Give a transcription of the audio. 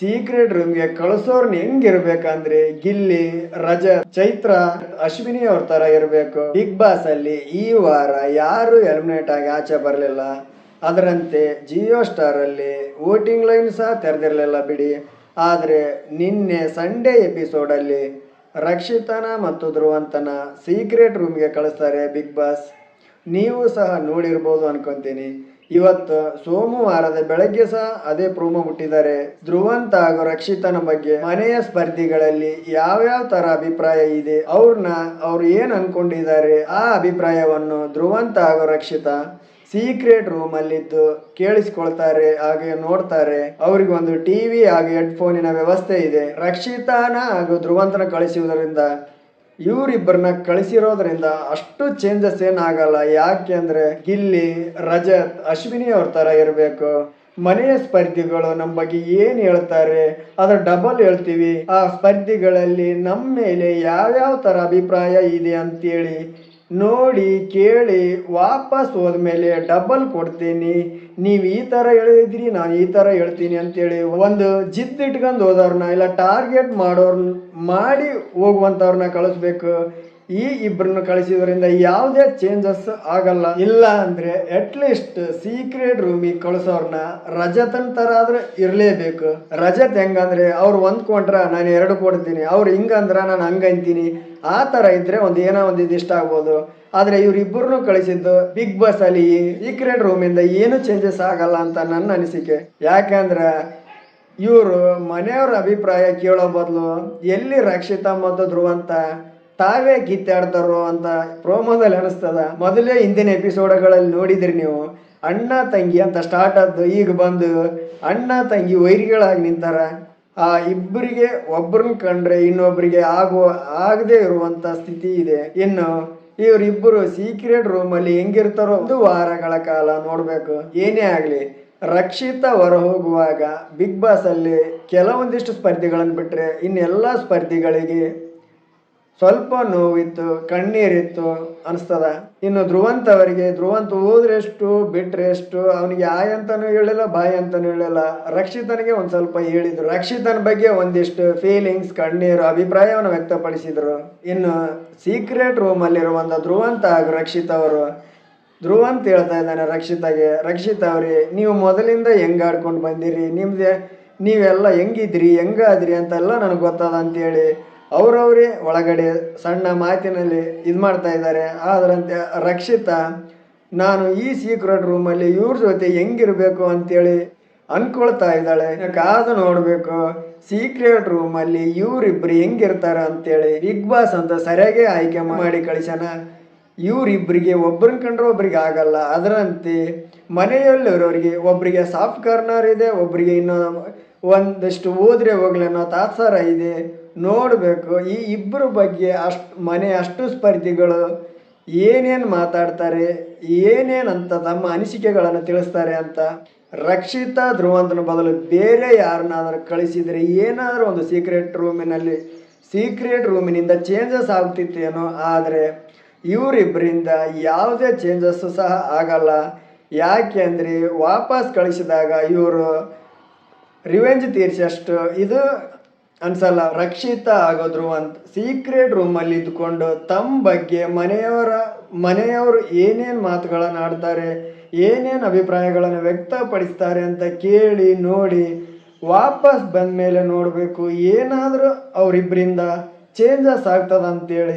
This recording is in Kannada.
ಸೀಕ್ರೆಟ್ ರೂಮ್ಗೆ ಕಳಿಸೋರ್ನ ಹೆಂಗಿರ್ಬೇಕಂದ್ರೆ ಗಿಲ್ಲಿ, ರಜತ್, ಚೈತ್ರ, ಅಶ್ವಿನಿ ಅವ್ರ ತರ ಇರ್ಬೇಕು. ಬಿಗ್ ಬಾಸ್ ಅಲ್ಲಿ ಈ ವಾರ ಯಾರು ಎಲಿಮಿನೇಟ್ ಆಗಿ ಆಚೆ ಬರಲಿಲ್ಲ. ಅದರಂತೆ ಜಿಯೋ ಸ್ಟಾರ್ ಅಲ್ಲಿ ವೋಟಿಂಗ್ ಲೈನ್ ಸಹ ತೆರೆದಿರಲಿಲ್ಲ ಬಿಡಿ. ಆದರೆ ನಿನ್ನೆ ಸಂಡೇ ಎಪಿಸೋಡ್ ಅಲ್ಲಿ ರಕ್ಷಿತನ ಮತ್ತು ಧ್ರುವಂತನ ಸೀಕ್ರೆಟ್ ರೂಮ್ಗೆ ಕಳಿಸ್ತಾರೆ ಬಿಗ್ ಬಾಸ್. ನೀವು ಸಹ ನೋಡಿರ್ಬೋದು ಅನ್ಕೊಂತೀನಿ. ಇವತ್ತು ಸೋಮವಾರದ ಬೆಳಗ್ಗೆ ಸಹ ಅದೇ ಪ್ರೋಮೋ ಬಿಟ್ಟಿದ್ದಾರೆ. ಧ್ರುವಂತ ಹಾಗೂ ರಕ್ಷಿತನ ಬಗ್ಗೆ ಮನೆಯ ಸ್ಪರ್ಧಿಗಳಲ್ಲಿ ಯಾವ್ಯಾವ ತರ ಅಭಿಪ್ರಾಯ ಇದೆ, ಅವ್ರು ಏನ್ ಅನ್ಕೊಂಡಿದ್ದಾರೆ, ಆ ಅಭಿಪ್ರಾಯವನ್ನು ಧ್ರುವಂತ ಹಾಗೂ ರಕ್ಷಿತಾ ಸೀಕ್ರೆಟ್ ರೂಮ್ ಅಲ್ಲಿದ್ದು ಕೇಳಿಸ್ಕೊಳ್ತಾರೆ, ಹಾಗೆ ನೋಡ್ತಾರೆ. ಅವ್ರಿಗೆ ಒಂದು ಟಿವಿ ಹಾಗೂ ಹೆಡ್ಫೋನಿನ ವ್ಯವಸ್ಥೆ ಇದೆ. ರಕ್ಷಿತಾನ ಹಾಗೂ ಧ್ರುವಂತನ ಕಳಿಸುವುದರಿಂದ ಇವರಿಬ್ಬರನ್ನ ಕಳಿಸಿರೋದ್ರಿಂದ ಅಷ್ಟು ಚೇಂಜಸ್ ಏನಾಗಲ್ಲ. ಯಾಕೆ ಅಂದ್ರೆ ಗಿಲ್ಲಿ, ರಜತ್, ಅಶ್ವಿನಿ ಅವ್ರ ತರ ಇರಬೇಕು. ಮನೆಯ ಸ್ಪರ್ಧಿಗಳು ನಮ್ಮ ಬಗ್ಗೆ ಏನ್ ಹೇಳ್ತಾರೆ ಅದ್ರ ಡಬಲ್ ಹೇಳ್ತೀವಿ. ಆ ಸ್ಪರ್ಧಿಗಳಲ್ಲಿ ನಮ್ಮ ಮೇಲೆ ಯಾವ್ಯಾವ ತರ ಅಭಿಪ್ರಾಯ ಇದೆ ಅಂತೇಳಿ ನೋಡಿ ಕೇಳಿ ವಾಪಸ್ ಹೋದ್ಮೇಲೆ ಡಬಲ್ ಕೊಡ್ತೀನಿ. ನೀವು ಈ ತರ ಹೇಳಿದ್ರಿ, ನಾನು ಈ ತರ ಹೇಳ್ತೀನಿ ಅಂತೇಳಿ ಒಂದು ಜಿದ್ದು ಇಟ್ಕೊಂಡು ಹೋದವ್ರನ್ನ ಇಲ್ಲ ಟಾರ್ಗೆಟ್ ಮಾಡಿ ಹೋಗುವಂತವ್ರನ್ನ ಕಳಿಸ್ಬೇಕು. ಈ ಇಬ್ಬರನ್ನ ಕಳಿಸಿದ್ರಿಂದ ಯಾವುದೇ ಚೇಂಜಸ್ ಆಗಲ್ಲ. ಇಲ್ಲ ಅಂದ್ರೆ ಅಟ್ಲೀಸ್ಟ್ ಸೀಕ್ರೆಟ್ ರೂಮಿಗೆ ಕಳಿಸೋರ್ನ ರಜತನ್ ತರ ಆದ್ರೆ ಇರ್ಲೇಬೇಕು. ರಜತ್ ಹೆಂಗಂದ್ರೆ ಅವ್ರು ಹೊಂದ್ಕೊಂಡ್ರ ನಾನು 2 ಕೊಡ್ತೀನಿ, ಅವ್ರು ಹಿಂಗಂದ್ರ ನಾನು ಹಂಗಂತೀನಿ, ಆ ತರ ಇದ್ರೆ ಏನೋ ಒಂದು ಇಷ್ಟ ಆಗ್ಬೋದು. ಆದ್ರೆ ಇವ್ರಿಬ್ಬರನ್ನು ಕಳಿಸಿದ್ದು ಬಿಗ್ ಬಾಸ್ ಅಲ್ಲಿ ಸೀಕ್ರೆಟ್ ರೂಮ್ ಇಂದ ಏನು ಚೇಂಜಸ್ ಆಗಲ್ಲ ಅಂತ ನನ್ನ ಅನಿಸಿಕೆ. ಯಾಕಂದ್ರೆ ಇವರು ಮನೆಯವ್ರ ಅಭಿಪ್ರಾಯ ಕೇಳೋ ಬದಲು ಎಲ್ಲಿ ರಕ್ಷಿತಾ ಮತ್ತು ಧ್ರುವಂತ ತಾವೇ ಕಿತ್ತಾಡ್ತಾರೋ ಅಂತ ಪ್ರೋಮೋದಲ್ಲಿ ಅನಿಸ್ತದ. ಮೊದಲೇ ಹಿಂದಿನ ಎಪಿಸೋಡ್ಗಳಲ್ಲಿ ನೋಡಿದ್ರಿ ನೀವು, ಅಣ್ಣ ತಂಗಿ ಅಂತ ಸ್ಟಾರ್ಟ್ ಆದ್ದು ಈಗ ಬಂದು ಅಣ್ಣ ತಂಗಿ ವೈರಿಗಳಾಗಿ ನಿಂತಾರ. ಆ ಇಬ್ಬರಿಗೆ ಒಬ್ಬರನ್ನ ಕಂಡ್ರೆ ಇನ್ನೊಬ್ಬರಿಗೆ ಆಗದೆ ಇರುವಂತ ಸ್ಥಿತಿ ಇದೆ. ಇನ್ನು ಇವರಿಬ್ಬರು ಸೀಕ್ರೆಟ್ ರೂಮ್ ಅಲ್ಲಿ ಹೆಂಗಿರ್ತಾರೋ 1 ವಾರಗಳ ಕಾಲ ನೋಡ್ಬೇಕು. ಏನೇ ಆಗ್ಲಿ ರಕ್ಷಿತಾ ಹೊರ ಹೋಗುವಾಗ ಬಿಗ್ ಬಾಸ್ ಅಲ್ಲಿ ಕೆಲವೊಂದಿಷ್ಟು ಸ್ಪರ್ಧಿಗಳನ್ನು ಬಿಟ್ರೆ ಇನ್ನೆಲ್ಲ ಸ್ಪರ್ಧಿಗಳಿಗೆ ಸ್ವಲ್ಪ ನೋವಿತ್ತು, ಕಣ್ಣೀರಿತ್ತು ಅನಿಸ್ತದ. ಇನ್ನು ಧ್ರುವಂತ ಹೋದ್ರೆ ಎಷ್ಟು ಬಿಟ್ರೆ ಎಷ್ಟು, ಅವನಿಗೆ ಆಯ್ ಅಂತಾನು ಹೇಳಿಲ್ಲ, ಬಾಯ್ ಅಂತಾನು ಹೇಳಿಲ್ಲ. ರಕ್ಷಿತನಿಗೆ ಒಂದ್ ಸ್ವಲ್ಪ ಹೇಳಿದ್ರು. ರಕ್ಷಿತನ ಬಗ್ಗೆ ಒಂದಿಷ್ಟು ಫೀಲಿಂಗ್ಸ್, ಕಣ್ಣೀರು, ಅಭಿಪ್ರಾಯವನ್ನು ವ್ಯಕ್ತಪಡಿಸಿದ್ರು. ಇನ್ನು ಸೀಕ್ರೆಟ್ ರೂಮ್ ಅಲ್ಲಿರುವಂತ ಧ್ರುವಂತ ಹಾಗೂ ರಕ್ಷಿತಾ ಅವರು, ಧ್ರುವಂತ ಹೇಳ್ತಾ ಇದ್ದಾನೆ ರಕ್ಷಿತಾ ಅವ್ರಿ, ನೀವು ಮೊದಲಿಂದ ಹೆಂಗ್ ಆಡ್ಕೊಂಡು ಬಂದಿರಿ, ನೀವೆಲ್ಲ ಹೆಂಗಾದ್ರಿ ಅಂತೆಲ್ಲ ನನಗೆ ಗೊತ್ತದ ಅಂತೇಳಿ ಅವ್ರವ್ರೇ ಒಳಗಡೆ ಸಣ್ಣ ಮಾತಿನಲ್ಲಿ ಮಾಡ್ತಾ ಇದ್ದಾರೆ. ಆದ್ರಂತೆ ರಕ್ಷಿತಾ, ನಾನು ಈ ಸೀಕ್ರೆಟ್ ರೂಮಲ್ಲಿ ಇವ್ರ ಜೊತೆ ಹೆಂಗಿರ್ಬೇಕು ಅಂತೇಳಿ ಅನ್ಕೊಳ್ತಾ ಇದ್ದಾಳೆ. ಕಾದು ನೋಡ್ಬೇಕು ಸೀಕ್ರೆಟ್ ರೂಮಲ್ಲಿ ಇವರಿಬ್ರು ಹೆಂಗಿರ್ತಾರ ಅಂತೇಳಿ. ಬಿಗ್ ಬಾಸ್ ಅಂತ ಸರಿಯಾಗಿ ಆಯ್ಕೆ ಮಾಡಿ ಕಳಿಸ್ಯಾನ. ಇವರಿಬ್ಬರಿಗೆ ಒಬ್ಬರನ್ನ ಕಂಡ್ರೆ ಒಬ್ರಿಗೆ ಆಗಲ್ಲ. ಅದರಂತೆ ಮನೆಯಲ್ಲಿರೋರಿಗೆ ಒಬ್ಬರಿಗೆ ಸಾಫ್ಟ್ ಕಾರ್ನರ್ ಇದೆ, ಒಬ್ಬರಿಗೆ ಇನ್ನೂ ಒಂದಷ್ಟು ಹೋದ್ರೆ ಹೋಗ್ಲಿ ಅನ್ನೋ ತಾತ್ಸಾರ ಇದೆ. ನೋಡಬೇಕು ಈ ಇಬ್ಬರ ಬಗ್ಗೆ ಅಷ್ಟು ಸ್ಪರ್ಧಿಗಳು ಏನೇನು ಮಾತಾಡ್ತಾರೆ, ಏನೇನಂತ ತಮ್ಮ ಅನಿಸಿಕೆಗಳನ್ನು ತಿಳಿಸ್ತಾರೆ ಅಂತ. ರಕ್ಷಿತಾ ಧ್ರುವಂತನ ಬದಲು ಬೇರೆ ಯಾರನ್ನಾದ್ರೂ ಕಳಿಸಿದರೆ ಏನಾದರೂ ಒಂದು ಸೀಕ್ರೆಟ್ ರೂಮಿನಿಂದ ಚೇಂಜಸ್ ಆಗ್ತಿತ್ತೇನೋ. ಆದರೆ ಇವರಿಬ್ಬರಿಂದ ಯಾವುದೇ ಚೇಂಜಸ್ ಸಹ ಆಗಲ್ಲ. ಯಾಕೆ ಅಂದರೆ ವಾಪಸ್ ಕಳಿಸಿದಾಗ ಇವರು ರಿವೆಂಜ್ ತೀರಿಸಷ್ಟು ಇದು ಅನ್ಸಲ್ಲ. ರಕ್ಷಿತಾ ಹಾಗೂ ಧ್ರುವಂತ್ ಸೀಕ್ರೆಟ್ ರೂಮಲ್ಲಿ ಇದ್ದುಕೊಂಡು ತಮ್ಮ ಬಗ್ಗೆ ಮನೆಯವರು ಏನೇನು ಮಾತುಗಳನ್ನು ಆಡ್ತಾರೆ, ಏನೇನು ಅಭಿಪ್ರಾಯಗಳನ್ನು ವ್ಯಕ್ತಪಡಿಸ್ತಾರೆ ಅಂತ ಕೇಳಿ ನೋಡಿ ವಾಪಸ್ ಬಂದ ಮೇಲೆ ನೋಡಬೇಕು ಏನಾದರೂ ಅವರಿಬ್ಬರಿಂದ ಚೇಂಜಸ್ ಆಗ್ತದಂತೇಳಿ.